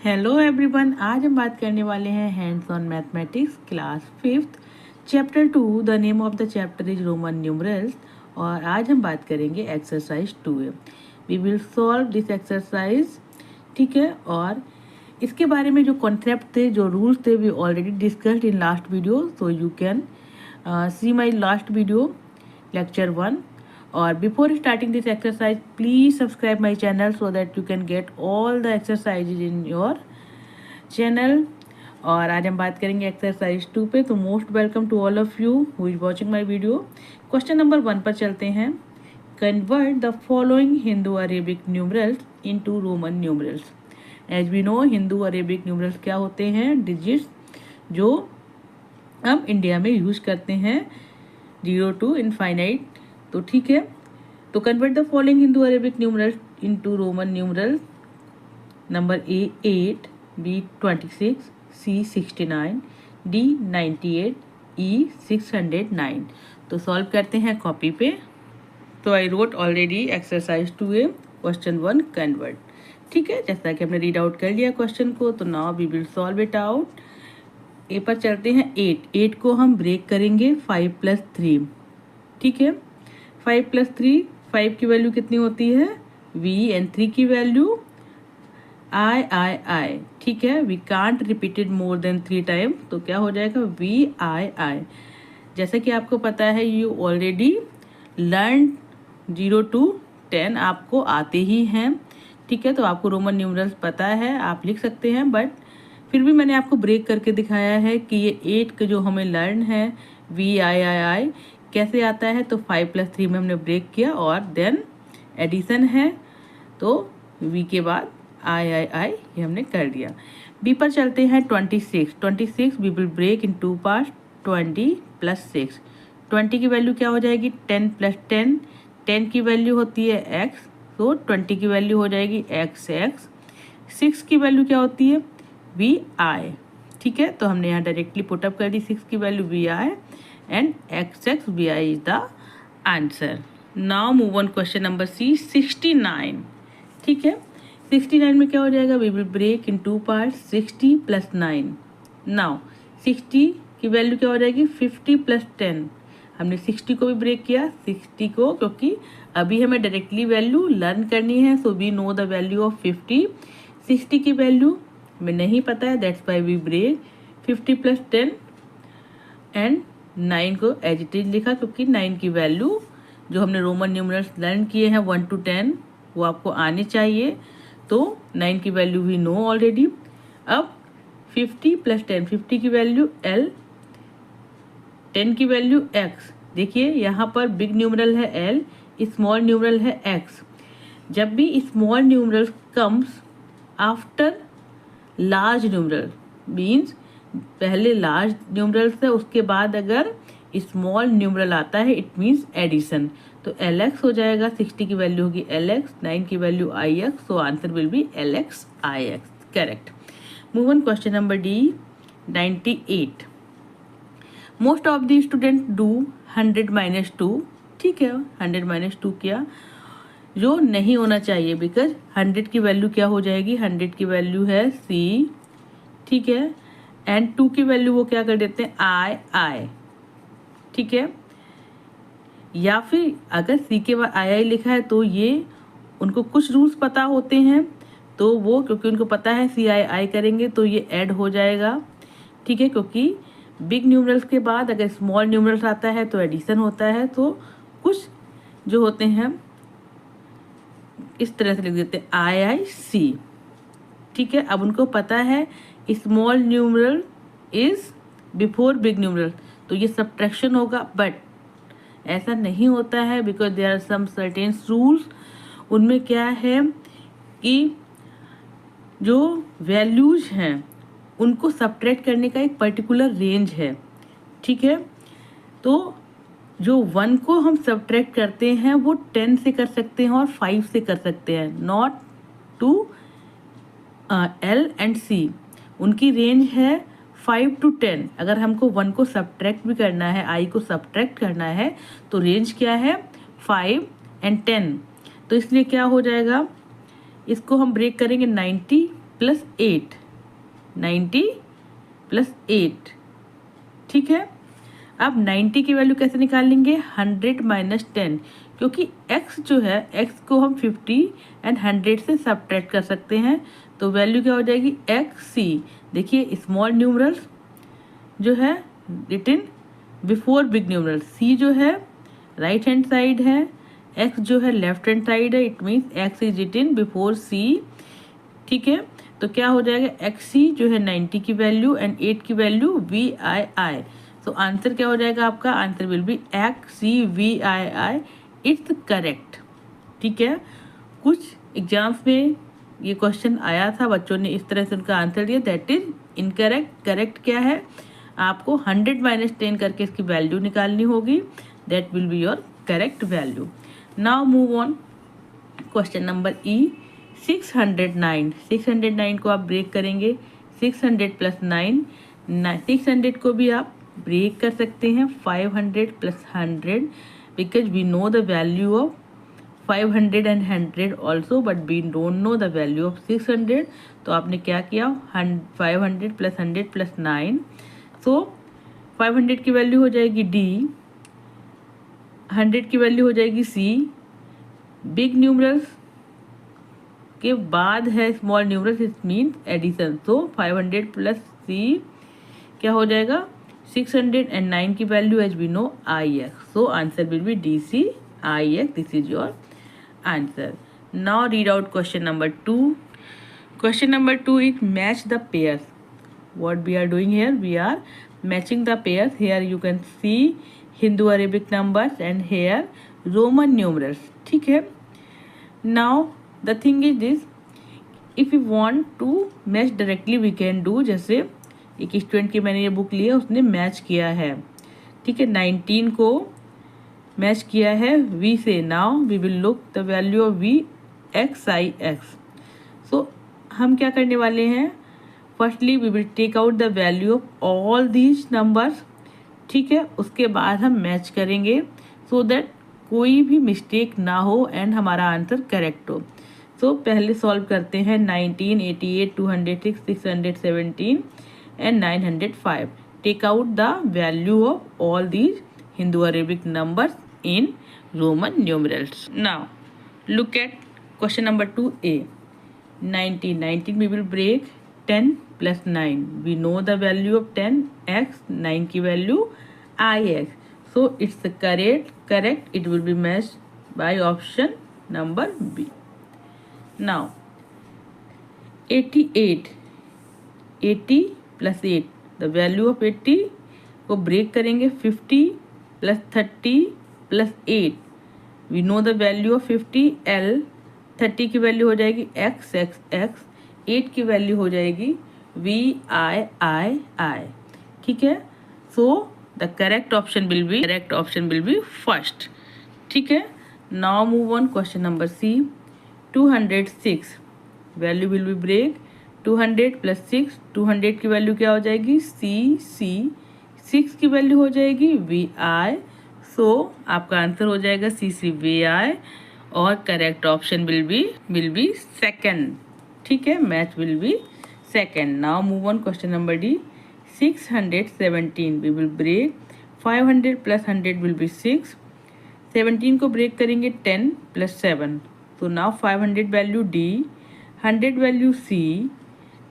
Hello everyone, आज हम बात करने वाले हैं hands on mathematics class 5th chapter 2। The name of the chapter is Roman numerals और आज हम बात करेंगे exercise 2 we will solve this exercise. ठीक है, और इसके बारे में जो कॉन्सेप्ट थे, जो रूल्स थे, we already discussed in last video, so you can see my last video lecture 1। और before starting this exercise please subscribe my channel so that you can get all the exercises in your channel। और आज हम बात करेंगे exercise 2 पे। तो most welcome to all of you who is watching my video. Question number 1 पर चलते हैं। Convert the following Hindu Arabic numerals into Roman numerals. As we know Hindu Arabic numerals क्या होते हैं? डिजिट्स जो हम इंडिया में यूज करते हैं 0 to इनफाइनाइट। तो ठीक है, तो convert the following Hindu Arabic numerals into Roman numerals. Number A 8, B 26, C 69, D 98, E 609। तो सॉल्व करते हैं कॉपी पे। तो I wrote already exercise 2A question 1 convert. ठीक है, जैसा कि हमने रीड आउट कर लिया क्वेश्चन को, तो now we will solve it out. A पर चलते हैं। 8 को हम ब्रेक करेंगे 5 + 3। ठीक है, 5 + 3, 5 की वैल्यू कितनी होती है? v एंड 3 की वैल्यू I। ठीक है, we can't repeated more than 3 time, तो क्या हो जाएगा? VI। जैसा कि आपको पता है, यू ऑलरेडी लर्न 0 to 10 आपको आते ही हैं। ठीक है, तो आपको रोमन न्यूमरल्स पता है, आप लिख सकते हैं, बट फिर भी मैंने आपको ब्रेक करके दिखाया है कि ये 8 का जो हमें लर्न है VI कैसे आता है। तो 5 + 3 में हमने ब्रेक किया और देन एडिशन है, तो V के बाद I ये हमने कर दिया। बी पर चलते हैं। 26 we will break in 2 parts. 20 + 6, 20 की वैल्यू क्या हो जाएगी? 10 + 10, 10 की वैल्यू होती है x, तो 20 की वैल्यू हो जाएगी x। 6 की वैल्यू क्या होती है? VI। ठीक है, तो हमने यहाँ डायरेक्टली पुटअप कर दी 6 की value VI and x VI is the answer. Now move on question number C 69। ठीक है, 69 में क्या हो जाएगा? We will break in 2 parts. 60 + 9। Now 60 की वैल्यू क्या हो जाएगी? 50 + 10। हमने 60 को भी ब्रेक किया 60 को, क्योंकि अभी हमें डायरेक्टली वैल्यू लर्न करनी है, so we know the value of 50। 60 की वैल्यू हमें नहीं पता है, that's why we break 50 + 10 and 9 को एज इट इज लिखा, क्योंकि 9 की वैल्यू जो हमने रोमन न्यूमरल्स लर्न किए हैं 1 to 10 वो आपको आने चाहिए। तो 9 की वैल्यू वी नो ऑलरेडी। अब 50 + 10, 50 की वैल्यू L, 10 की वैल्यू X। देखिए यहाँ पर बिग न्यूमरल है L, स्मॉल न्यूमरल है X। जब भी small numeral comes after large numeral, means पहले लार्ज न्यूमरल है, उसके बाद अगर स्मॉल न्यूमरल आता है, इट मीन्स एडिशन। तो LX हो जाएगा, 60 की वैल्यू होगी LX, 9 की value IX, so answer will B LX IX, correct. Move on question number D 98। Most of the student do 100 - 2। ठीक है, 100 - 2 किया, जो नहीं होना चाहिए, बिकॉज 100 की वैल्यू क्या हो जाएगी? 100 की वैल्यू है C। ठीक है, एंड 2 की वैल्यू वो क्या कर देते हैं? I। ठीक है, या फिर अगर C के बाद I लिखा है तो ये उनको कुछ रूल्स पता होते हैं, तो वो क्योंकि उनको पता है CI करेंगे तो ये ऐड हो जाएगा। ठीक है, क्योंकि बिग न्यूमरल्स के बाद अगर स्मॉल न्यूमरल्स आता है तो एडिशन होता है, तो कुछ जो होते हैं इस तरह से लिख देते हैं IIC। ठीक है, अब उनको पता है small numeral is before big numeral, तो ये सब्ट्रैक्शन होगा, बट ऐसा नहीं होता है, because there are some certain rules. उनमें क्या है कि जो वैल्यूज हैं उनको सब्ट्रैक्ट करने का एक पर्टिकुलर रेंज है। ठीक है, तो जो 1 को हम सब्ट्रैक्ट करते हैं वो 10 से कर सकते हैं और 5 से कर सकते हैं, not to L and C। उनकी रेंज है 5 to 10। अगर हमको 1 को सब्ट्रैक्ट भी करना है, I को सब्ट्रैक्ट करना है, तो रेंज क्या है? 5 and 10। तो इसलिए क्या हो जाएगा? इसको हम ब्रेक करेंगे 90 प्लस 8, 90 प्लस 8, ठीक है। अब 90 की वैल्यू कैसे निकालेंगे, 100 माइनस 10, क्योंकि x जो है x को हम 50 एंड 100 से सब्ट्रैक्ट कर सकते हैं, तो वैल्यू क्या हो जाएगी xc। देखिए स्मॉल न्यूमरल्स जो है written before big numeral, c जो है राइट हैंड साइड है, x जो है लेफ्ट हैंड साइड है, it means x is written before c, ठीक है। तो क्या हो जाएगा xc जो है 90 की वैल्यू एंड 8 की वैल्यू VII, तो आंसर क्या हो जाएगा आपका, answer will B XCVII, it's correct, ठीक है। कुछ एग्जाम्स में ये क्वेश्चन आया था, बच्चों ने इस तरह से उनका आंसर दिया, दैट इज इनकरेक्ट। करेक्ट क्या है, आपको 100 माइनस 10 करके इसकी वैल्यू निकालनी होगी, that will be your correct value. Now move on question number ई, 609। 609 को आप ब्रेक करेंगे, 600 प्लस 9, 600 को भी आप ब्रेक कर सकते हैं 500 plus 100, because we know the value of 500 and 100 also, but we don't know the value of 600। तो आपने क्या किया, 500 प्लस 100 प्लस 9, सो 500 की वैल्यू हो जाएगी D, 100 की वैल्यू हो जाएगी C, बिग न्यूमरल्स के बाद है small numerals, it means addition, तो 500 प्लस C क्या हो जाएगा 600 एंड 9 की value as we know IX, so answer will be DC IX, this is your answer. Now read out question number 2। Question number 2 is match the pairs. what we are doing here, we are matching the pairs. Here you can see Hindu Arabic numbers and here Roman numerals, ठीक है। now the thing is this, if you want to match directly we can do, जैसे एक student की मैंने ये book ली है, उसने match किया है, ठीक है, 19 को मैच किया है V से। Now we will look the value of V XIX, सो हम क्या करने वाले हैं, firstly we will take out the value of all these numbers, ठीक है, उसके बाद हम मैच करेंगे सो दैट कोई भी मिस्टेक ना हो एंड हमारा आंसर करेक्ट हो। सो पहले सॉल्व करते हैं 19, 88, 206, 617 and 905। Take out the value of all these Hindu Arabic numbers in Roman numerals. Now look at question number 2A. 19 we will break 10 plus 9. We know the value of 10 x, 9 की value IX, so it's the correct, it will be matched by option number B. Now 88, 80 plus 8, the value of 80 को break करेंगे 50 plus 30 plus 8, we know the value of 50 L, 30 की value हो जाएगी XX, 8 की value हो जाएगी VII, ठीक है। So the correct option will be first, ठीक है। Now move on question number C, 206, value will be break 200 plus 6, 200 की वैल्यू क्या हो जाएगी CC, 6 की वैल्यू हो जाएगी VI, सो आपका आंसर हो जाएगा CCVI और correct option will be second, ठीक है, match will be second. Now move on question number D, 617, we will break 500 plus 100 will be 6, 17 को ब्रेक करेंगे 10 प्लस 7, तो now 500 value D, 100 value C,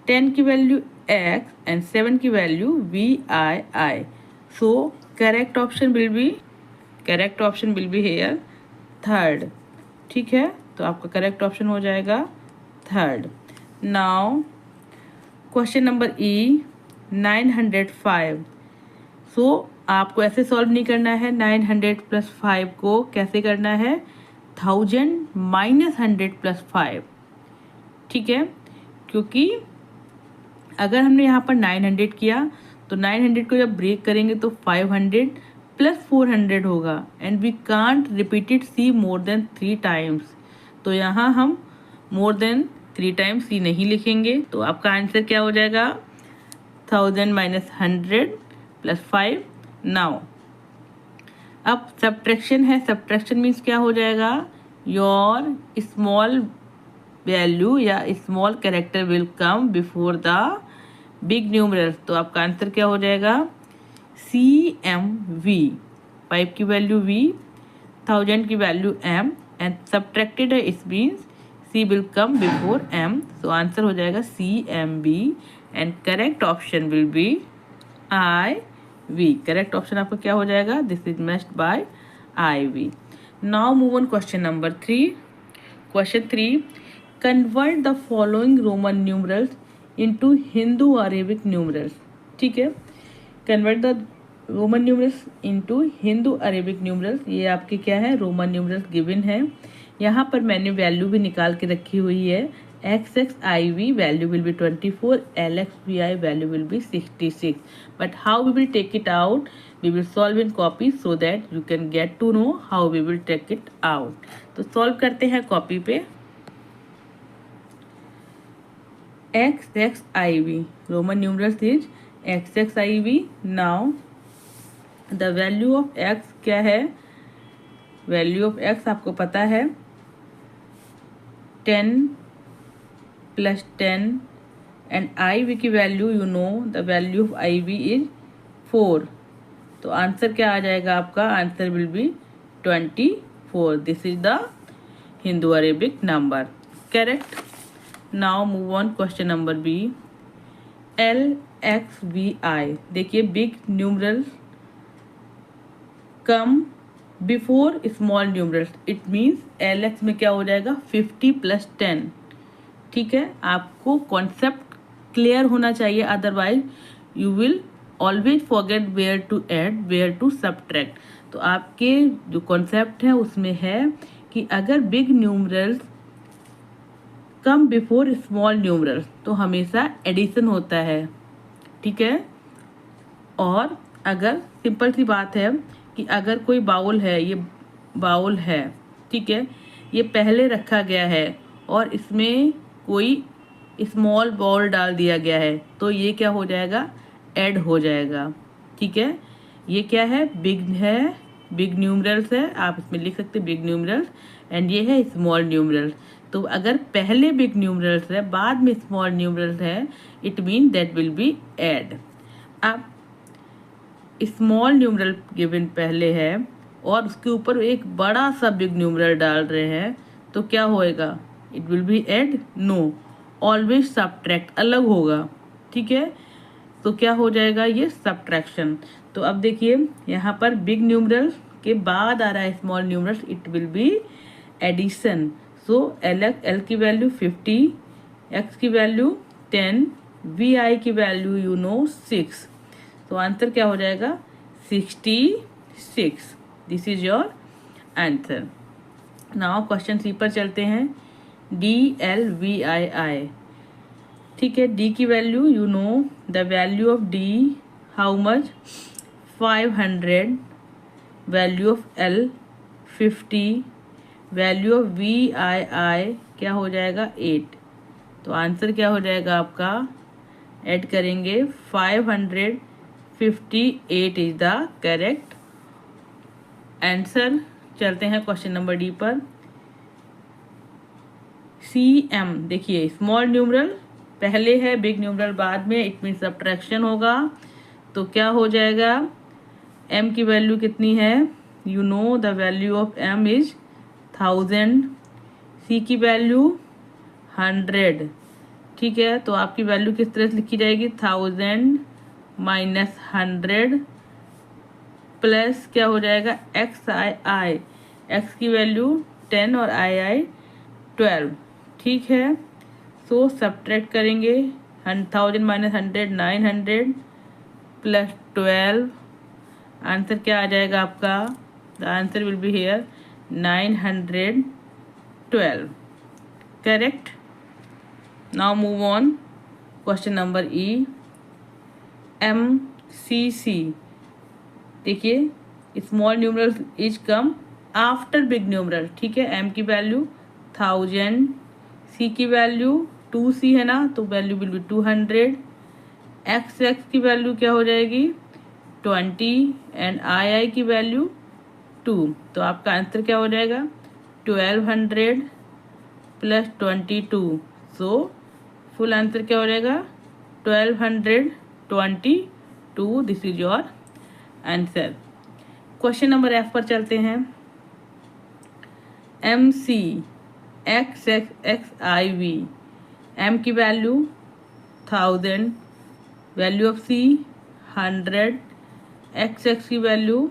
10 की वैल्यू X एंड 7 की value VII, so correct option will be here third, ठीक है, तो आपका correct option हो जाएगा third. Now question number E, 905, सो आपको ऐसे सॉल्व नहीं करना है, 900 प्लस 5 को कैसे करना है 1000 माइनस 100 प्लस 5, ठीक है, क्योंकि अगर हमने यहाँ पर 900 किया तो 900 को जब ब्रेक करेंगे तो 500 प्लस 400 होगा and we can't repeat it C more than 3 times, तो यहाँ हम मोर देन 3 टाइम्स C नहीं लिखेंगे, तो आपका आंसर क्या हो जाएगा 1000 माइनस 100 प्लस 5। नाउ अब सब्ट्रैक्शन है, सब्ट्रैक्शन मीन्स क्या हो जाएगा, योर स्मॉल वैल्यू या small character will come before the big numerals. तो आपका आंसर क्या हो जाएगा? CMV। 5 की वैल्यू V, 1000 की वैल्यू M एंड सब्ट्रैक्टेड है, it means C will come before M। So answer हो जाएगा CMB and correct option will be IV। Correct option आपका क्या हो जाएगा? This is matched by IV। Now move on question number 3। Question 3, convert the following Roman numerals into Hindu Arabic numerals. ठीक है, convert the Roman numerals into Hindu Arabic numerals. ये आपके क्या है? रोमन न्यूमरल्स गिवन है। यहाँ पर मैंने वैल्यू भी निकाल के रखी हुई है। XXIV value will be 24, LXVI value will be 66। But how we will take it out? We will solve in copy so that you can get to know how we will take it out. तो solve करते हैं copy पे। XXIV Roman numerals is XXIV। Now the value of x क्या है? Value of x आपको पता है 10 + 10 and IV की value you know the value of IV is 4। तो आंसर क्या आ जाएगा आपका? Answer will be 24। This is the Hindu Arabic number. Correct. Now move on question number B। LXVI देखिए, big numeral come before small numerals, it means LX में क्या हो जाएगा? 50 + 10। ठीक है, आपको कॉन्सेप्ट क्लियर होना चाहिए, otherwise you will always forget where to add, where to subtract. तो आपके जो कॉन्सेप्ट है उसमें है कि अगर big numerals come before small numerals तो हमेशा एडिशन होता है। ठीक है, और अगर सिंपल सी बात है कि अगर कोई बाउल है, ये बाउल है, ठीक है, ये पहले रखा गया है और इसमें कोई स्मॉल बाउल डाल दिया गया है, तो ये क्या हो जाएगा? ऐड हो जाएगा। ठीक है, ये क्या है? बिग न्यूमरल्स है, आप इसमें लिख सकते हैं बिग न्यूमरल्स, एंड ये है स्मॉल न्यूमरल्स। तो अगर पहले बिग न्यूमरल्स है बाद में स्मॉल न्यूमरल्स है, it mean that will be add. अब स्मॉल न्यूमरल गिवन पहले है और उसके ऊपर एक बड़ा सा बिग न्यूमरल डाल रहे हैं, तो क्या होएगा? It will be add? No, always subtract, अलग होगा। ठीक है, तो क्या हो जाएगा? ये सब्ट्रैक्शन। तो अब देखिए, यहाँ पर बिग न्यूमरल के बाद आ रहा है small numeral, it will be addition. So L की वैल्यू 50, X की वैल्यू 10, VI की वैल्यू यू नो 6। तो आंसर क्या हो जाएगा? 66। This is your answer. Now question C पर चलते हैं। DLVII। ठीक है, D की value you know the value of D how much? 500। Value of L 50। Value of VII क्या हो जाएगा? 8। तो आंसर क्या हो जाएगा आपका? ऐड करेंगे 558 इज द करेक्ट आंसर। चलते हैं क्वेश्चन नंबर D पर। CM देखिए, स्मॉल न्यूमरल पहले है, बिग न्यूमरल बाद में, इट मीन सब्ट्रैक्शन होगा। तो क्या हो जाएगा? M की वैल्यू कितनी है? You know the value of M is 1000। C की वैल्यू 100। ठीक है, तो आपकी वैल्यू किस तरह से लिखी जाएगी? 1000 - 100 प्लस क्या हो जाएगा? XII। X की वैल्यू 10 और II 12। ठीक है, सो सब्ट्रैक्ट करेंगे 1000 - 100 900 प्लस 12। आंसर क्या आ जाएगा आपका? The answer will be here 912। Correct. Now move on question number E। MCC देखिए, small numeral is come after big numeral. ठीक है, M की वैल्यू 1000, C की वैल्यू 2C है ना, तो वैल्यू विल बी 200। XX की वैल्यू क्या हो जाएगी? 20 एंड II की वैल्यू 2। तो आपका आंसर क्या हो जाएगा? 1200 प्लस 22, सो फुल आंसर क्या हो जाएगा 1222. This is your answer. Question number F पर चलते हैं. M C X X X I V. M की value 1000, value of C 100, X X की वैल्यू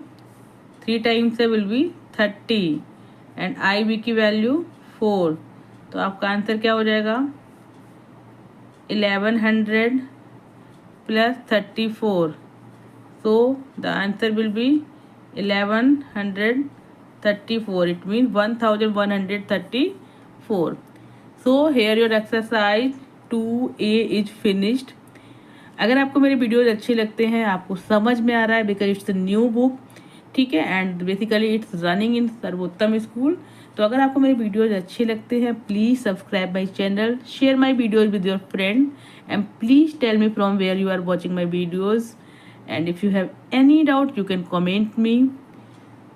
3 टाइम्स से will be 30 and I V की वैल्यू 4. तो आपका आंसर क्या हो जाएगा 1100 plus 34. So the answer will be 1134. It means 1134. So here your exercise 2A is finished. अगर आपको मेरे वीडियोज अच्छे लगते हैं, आपको समझ में आ रहा है, because it's a new book, ठीक है, and basically it's running in सर्वोत्तम स्कूल. तो अगर आपको मेरे वीडियोज अच्छे लगते हैं, please subscribe my channel, share my videos with your friend, and please tell me from where you are watching my videos. And if you have any doubt you can comment me.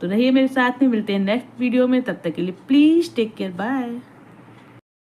तो रहिए मेरे साथ में, मिलते हैं next video में. तब तक के लिए प्लीज़ टेक केयर, बाय.